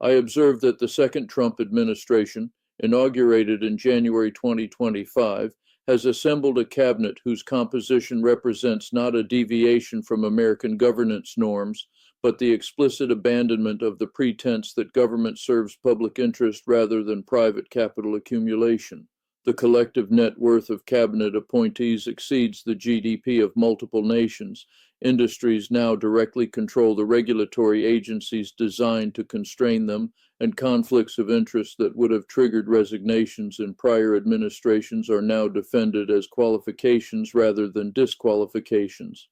I observed that the second Trump administration, inaugurated in January 2025, has assembled a cabinet whose composition represents not a deviation from American governance norms, but the explicit abandonment of the pretense that government serves public interest rather than private capital accumulation. The collective net worth of cabinet appointees exceeds the GDP of multiple nations. Industries now directly control the regulatory agencies designed to constrain them, and conflicts of interest that would have triggered resignations in prior administrations are now defended as qualifications rather than disqualifications.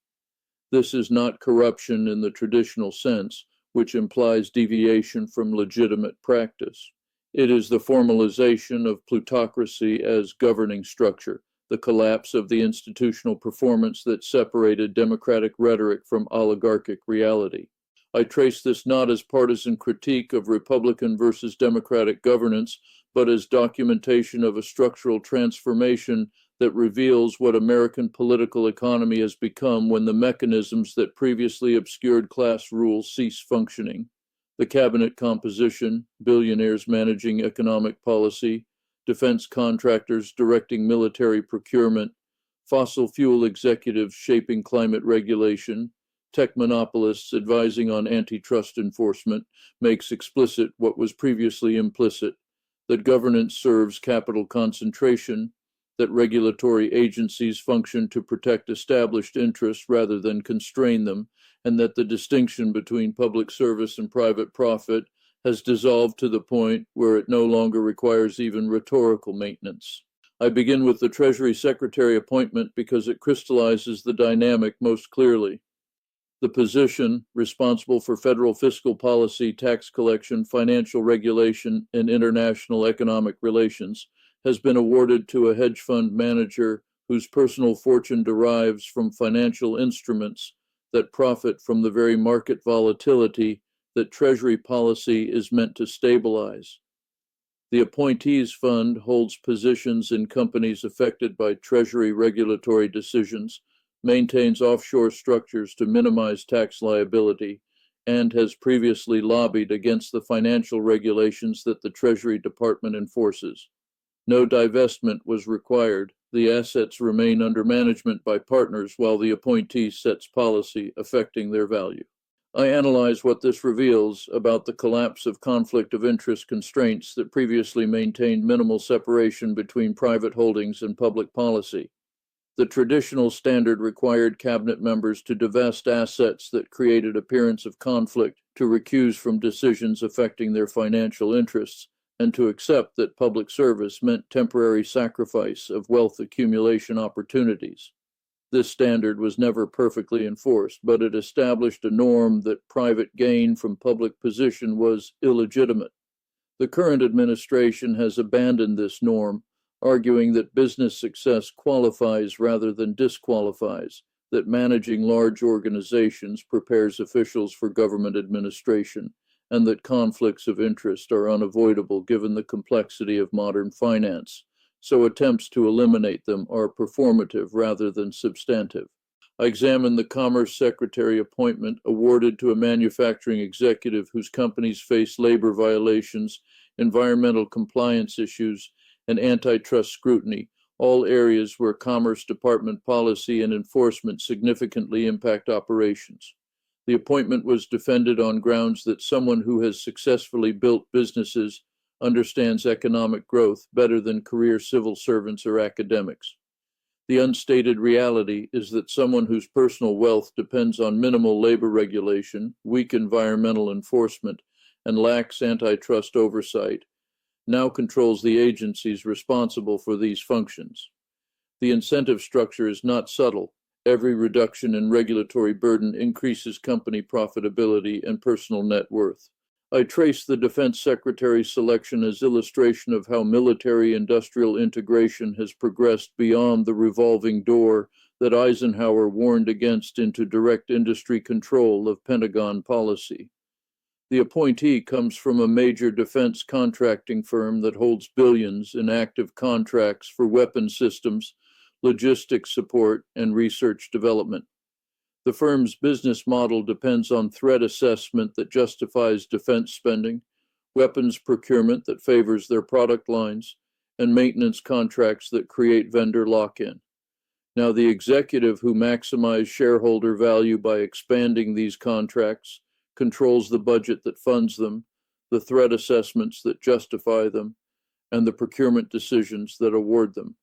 This is not corruption in the traditional sense, which implies deviation from legitimate practice. It is the formalization of plutocracy as governing structure, the collapse of the institutional performance that separated democratic rhetoric from oligarchic reality. I trace this not as partisan critique of Republican versus Democratic governance, but as documentation of a structural transformation that reveals what American political economy has become when the mechanisms that previously obscured class rule cease functioning. The cabinet composition, billionaires managing economic policy, defense contractors directing military procurement, fossil fuel executives shaping climate regulation, tech monopolists advising on antitrust enforcement, makes explicit what was previously implicit, that governance serves capital concentration, that regulatory agencies function to protect established interests rather than constrain them, and that the distinction between public service and private profit has dissolved to the point where it no longer requires even rhetorical maintenance. I begin with the Treasury Secretary appointment because it crystallizes the dynamic most clearly. The position, responsible for federal fiscal policy, tax collection, financial regulation, and international economic relations, has been awarded to a hedge fund manager whose personal fortune derives from financial instruments that profit from the very market volatility that Treasury policy is meant to stabilize. The appointees fund holds positions in companies affected by Treasury regulatory decisions, maintains offshore structures to minimize tax liability, and has previously lobbied against the financial regulations that the Treasury Department enforces. No divestment was required. The assets remain under management by partners while the appointee sets policy affecting their value. I analyze what this reveals about the collapse of conflict of interest constraints that previously maintained minimal separation between private holdings and public policy. The traditional standard required cabinet members to divest assets that created appearance of conflict, to recuse from decisions affecting their financial interests, and to accept that public service meant temporary sacrifice of wealth accumulation opportunities. This standard was never perfectly enforced, but it established a norm that private gain from public position was illegitimate. The current administration has abandoned this norm, arguing that business success qualifies rather than disqualifies, that managing large organizations prepares officials for government administration, and that conflicts of interest are unavoidable given the complexity of modern finance, so attempts to eliminate them are performative rather than substantive. I examined the Commerce Secretary appointment awarded to a manufacturing executive whose companies face labor violations, environmental compliance issues, and antitrust scrutiny, all areas where Commerce Department policy and enforcement significantly impact operations. The appointment was defended on grounds that someone who has successfully built businesses understands economic growth better than career civil servants or academics. The unstated reality is that someone whose personal wealth depends on minimal labor regulation, weak environmental enforcement, and lacks antitrust oversight now controls the agencies responsible for these functions. The incentive structure is not subtle. Every reduction in regulatory burden increases company profitability and personal net worth. I trace the Defense Secretary's selection as illustration of how military-industrial integration has progressed beyond the revolving door that Eisenhower warned against into direct industry control of Pentagon policy. The appointee comes from a major defense contracting firm that holds billions in active contracts for weapon systems, logistics support, and research development. The firm's business model depends on threat assessment that justifies defense spending, weapons procurement that favors their product lines, and maintenance contracts that create vendor lock-in. Now, the executive who maximizes shareholder value by expanding these contracts controls the budget that funds them, the threat assessments that justify them, and the procurement decisions that award them.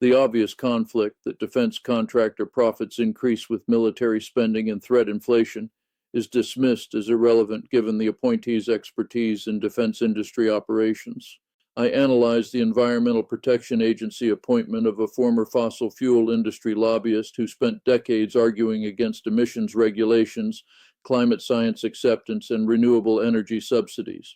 The obvious conflict that defense contractor profits increase with military spending and threat inflation is dismissed as irrelevant given the appointee's expertise in defense industry operations. I analyzed the Environmental Protection Agency appointment of a former fossil fuel industry lobbyist who spent decades arguing against emissions regulations, climate science acceptance, and renewable energy subsidies.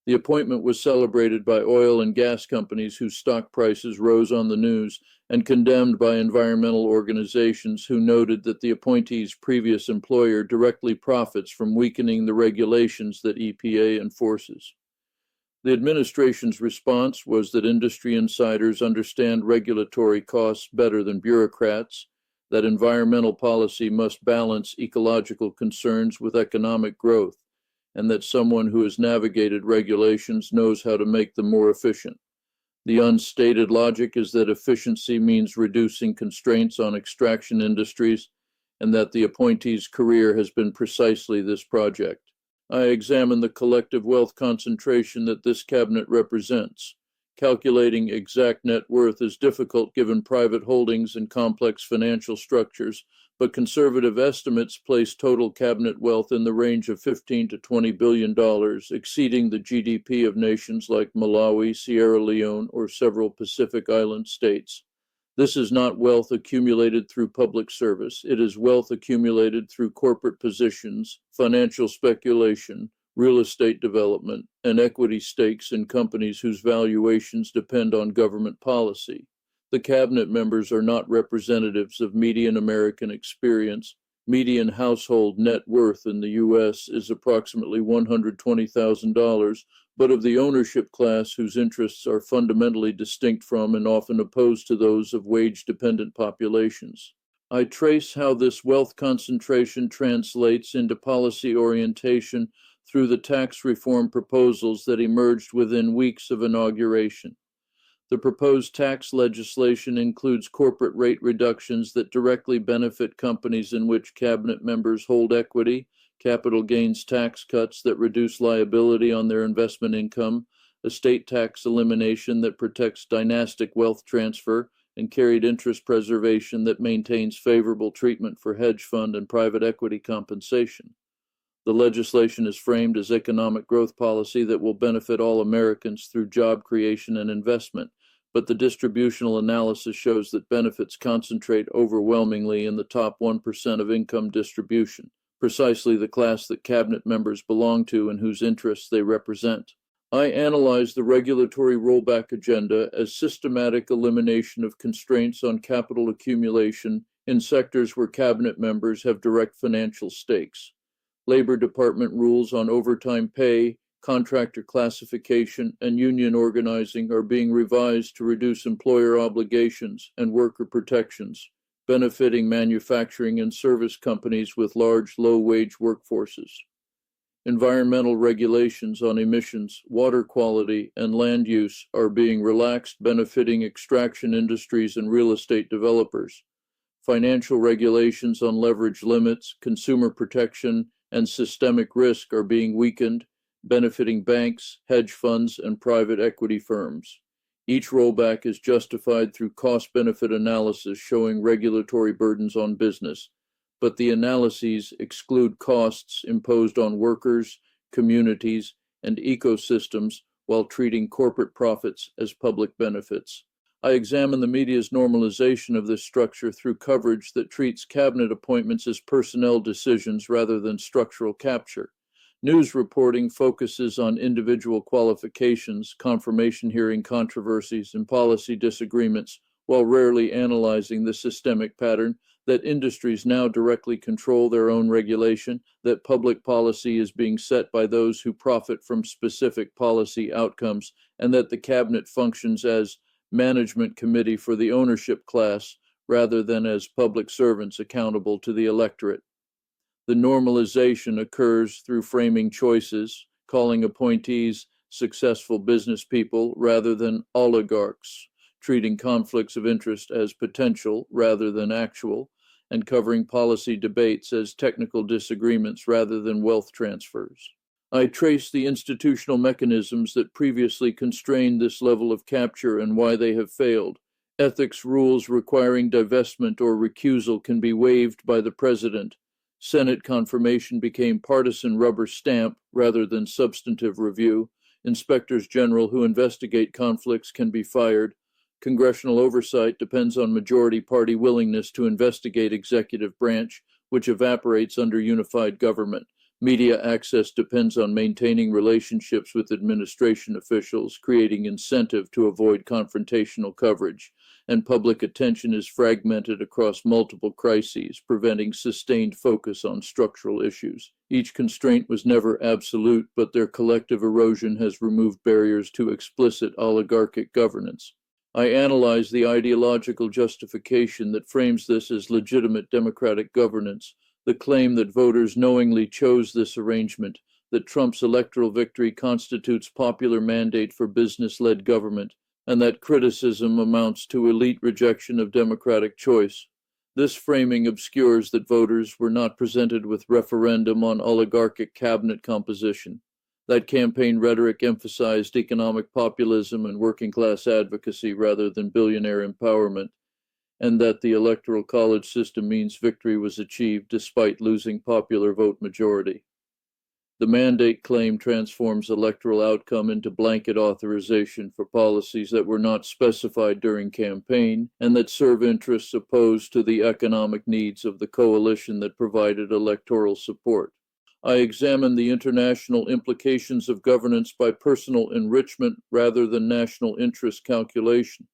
The appointment was celebrated by oil and gas companies whose stock prices rose on the news and condemned by environmental organizations who noted that the appointee's previous employer directly profits from weakening the regulations that EPA enforces. The administration's response was that industry insiders understand regulatory costs better than bureaucrats, that environmental policy must balance ecological concerns with economic growth, and that someone who has navigated regulations knows how to make them more efficient. The unstated logic is that efficiency means reducing constraints on extraction industries, and that the appointee's career has been precisely this project. I examine the collective wealth concentration that this cabinet represents. Calculating exact net worth is difficult given private holdings and complex financial structures, but conservative estimates place total cabinet wealth in the range of $15 to $20 billion, exceeding the GDP of nations like Malawi, Sierra Leone, or several Pacific Island states. This is not wealth accumulated through public service. It is wealth accumulated through corporate positions, financial speculation, real estate development, and equity stakes in companies whose valuations depend on government policy. The cabinet members are not representatives of median American experience. Median household net worth in the U.S. is approximately $120,000, but of the ownership class whose interests are fundamentally distinct from and often opposed to those of wage-dependent populations. I trace how this wealth concentration translates into policy orientation through the tax reform proposals that emerged within weeks of inauguration. The proposed tax legislation includes corporate rate reductions that directly benefit companies in which cabinet members hold equity, capital gains tax cuts that reduce liability on their investment income, estate tax elimination that protects dynastic wealth transfer, and carried interest preservation that maintains favorable treatment for hedge fund and private equity compensation. The legislation is framed as economic growth policy that will benefit all Americans through job creation and investment, but the distributional analysis shows that benefits concentrate overwhelmingly in the top 1% of income distribution, precisely the class that cabinet members belong to and whose interests they represent. I analyze the regulatory rollback agenda as systematic elimination of constraints on capital accumulation in sectors where cabinet members have direct financial stakes. Labor Department rules on overtime pay, contractor classification, and union organizing are being revised to reduce employer obligations and worker protections, benefiting manufacturing and service companies with large, low-wage workforces. Environmental regulations on emissions, water quality, and land use are being relaxed, benefiting extraction industries and real estate developers. Financial regulations on leverage limits, consumer protection, and systemic risk are being weakened, benefiting banks, hedge funds, and private equity firms. Each rollback is justified through cost-benefit analysis showing regulatory burdens on business, but the analyses exclude costs imposed on workers, communities, and ecosystems while treating corporate profits as public benefits. I examine the media's normalization of this structure through coverage that treats cabinet appointments as personnel decisions rather than structural capture. News reporting focuses on individual qualifications, confirmation hearing controversies, and policy disagreements, while rarely analyzing the systemic pattern that industries now directly control their own regulation, that public policy is being set by those who profit from specific policy outcomes, and that the cabinet functions as management committee for the ownership class rather than as public servants accountable to the electorate. The normalization occurs through framing choices, calling appointees successful business people rather than oligarchs, treating conflicts of interest as potential rather than actual, and covering policy debates as technical disagreements rather than wealth transfers. I trace the institutional mechanisms that previously constrained this level of capture and why they have failed. Ethics rules requiring divestment or recusal can be waived by the president. Senate confirmation became partisan rubber stamp rather than substantive review. Inspectors general who investigate conflicts can be fired. Congressional oversight depends on majority party willingness to investigate executive branch, which evaporates under unified government. Media access depends on maintaining relationships with administration officials, creating incentive to avoid confrontational coverage, and public attention is fragmented across multiple crises, preventing sustained focus on structural issues. Each constraint was never absolute, but their collective erosion has removed barriers to explicit oligarchic governance. I analyze the ideological justification that frames this as legitimate democratic governance, the claim that voters knowingly chose this arrangement, that Trump's electoral victory constitutes popular mandate for business-led government, and that criticism amounts to elite rejection of democratic choice. This framing obscures that voters were not presented with referendum on oligarchic cabinet composition. That campaign rhetoric emphasized economic populism and working-class advocacy rather than billionaire empowerment, and that the electoral college system means victory was achieved despite losing popular vote majority. The mandate claim transforms electoral outcome into blanket authorization for policies that were not specified during campaign and that serve interests opposed to the economic needs of the coalition that provided electoral support. I examine the international implications of governance by personal enrichment rather than national interest calculation.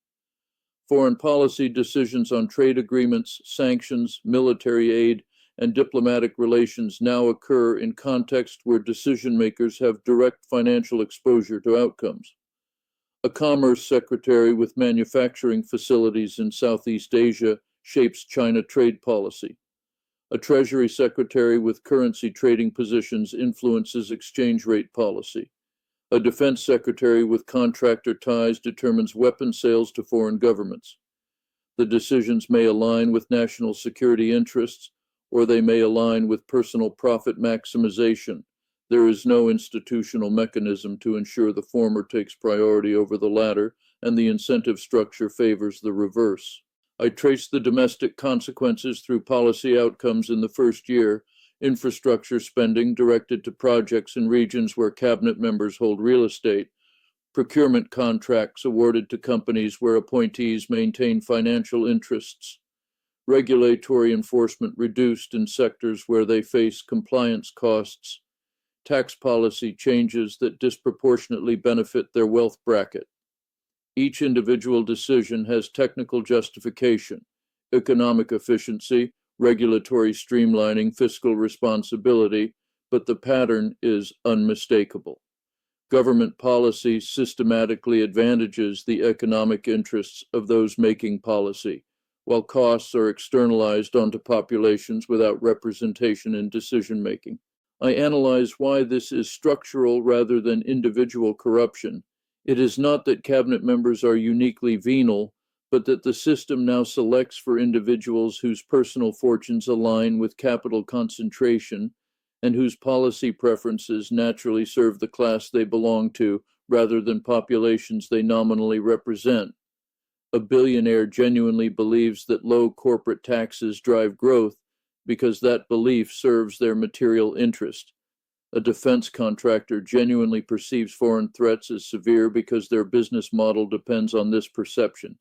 Foreign policy decisions on trade agreements, sanctions, military aid, and diplomatic relations now occur in contexts where decision makers have direct financial exposure to outcomes. A commerce secretary with manufacturing facilities in Southeast Asia shapes China trade policy. A Treasury secretary with currency trading positions influences exchange rate policy. A defense secretary with contractor ties determines weapon sales to foreign governments. The decisions may align with national security interests, or they may align with personal profit maximization. There is no institutional mechanism to ensure the former takes priority over the latter, and the incentive structure favors the reverse. I trace the domestic consequences through policy outcomes in the first year, infrastructure spending directed to projects in regions where cabinet members hold real estate, procurement contracts awarded to companies where appointees maintain financial interests, regulatory enforcement reduced in sectors where they face compliance costs, tax policy changes that disproportionately benefit their wealth bracket. Each individual decision has technical justification, economic efficiency, regulatory streamlining, fiscal responsibility, but the pattern is unmistakable. Government policy systematically advantages the economic interests of those making policy, while costs are externalized onto populations without representation in decision-making. I analyze why this is structural rather than individual corruption. It is not that cabinet members are uniquely venal, but that the system now selects for individuals whose personal fortunes align with capital concentration and whose policy preferences naturally serve the class they belong to rather than populations they nominally represent. A billionaire genuinely believes that low corporate taxes drive growth because that belief serves their material interest. A defense contractor genuinely perceives foreign threats as severe because their business model depends on this perception.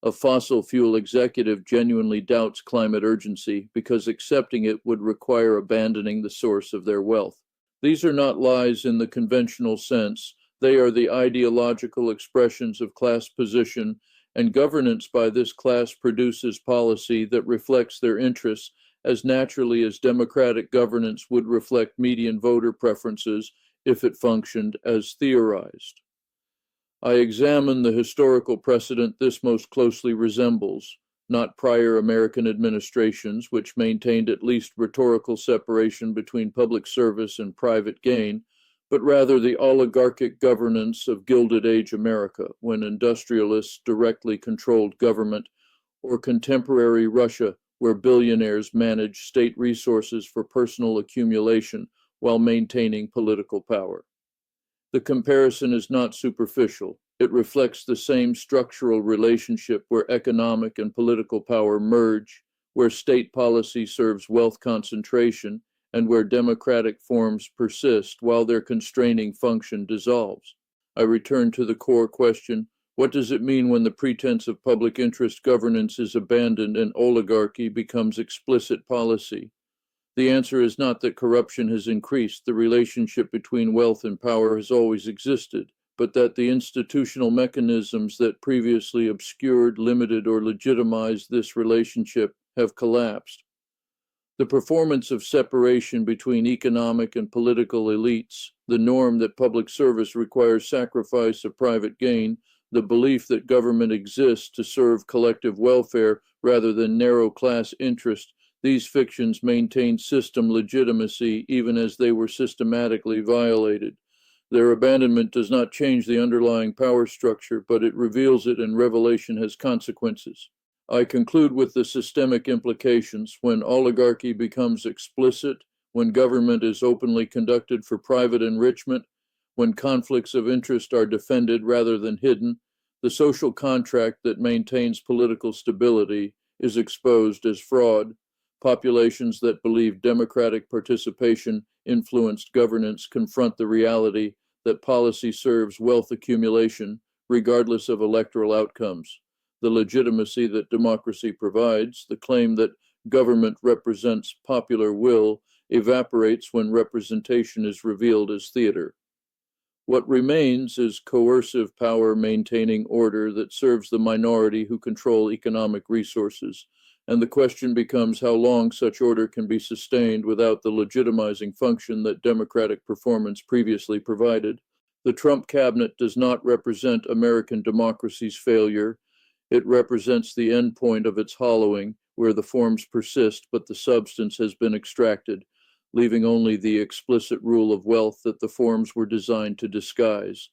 A fossil fuel executive genuinely doubts climate urgency because accepting it would require abandoning the source of their wealth. These are not lies in the conventional sense. They are the ideological expressions of class position, and governance by this class produces policy that reflects their interests as naturally as democratic governance would reflect median voter preferences if it functioned as theorized. I examine the historical precedent this most closely resembles, not prior American administrations, which maintained at least rhetorical separation between public service and private gain, but rather the oligarchic governance of Gilded Age America, when industrialists directly controlled government, or contemporary Russia, where billionaires manage state resources for personal accumulation while maintaining political power. The comparison is not superficial. It reflects the same structural relationship where economic and political power merge, where state policy serves wealth concentration, and where democratic forms persist while their constraining function dissolves. I return to the core question: what does it mean when the pretense of public interest governance is abandoned and oligarchy becomes explicit policy? The answer is not that corruption has increased. The relationship between wealth and power has always existed, but that the institutional mechanisms that previously obscured, limited, or legitimized this relationship have collapsed. The performance of separation between economic and political elites, the norm that public service requires sacrifice of private gain, the belief that government exists to serve collective welfare rather than narrow class interest, these fictions maintained system legitimacy even as they were systematically violated. Their abandonment does not change the underlying power structure, but it reveals it, and revelation has consequences. I conclude with the systemic implications. When oligarchy becomes explicit, when government is openly conducted for private enrichment, when conflicts of interest are defended rather than hidden, the social contract that maintains political stability is exposed as fraud. Populations that believe democratic participation influenced governance confront the reality that policy serves wealth accumulation regardless of electoral outcomes. The legitimacy that democracy provides, the claim that government represents popular will, evaporates when representation is revealed as theater. What remains is coercive power maintaining order that serves the minority who control economic resources, and the question becomes how long such order can be sustained without the legitimizing function that democratic performance previously provided. The Trump cabinet does not represent American democracy's failure. It represents the end point of its hollowing, where the forms persist but the substance has been extracted, leaving only the explicit rule of wealth that the forms were designed to disguise.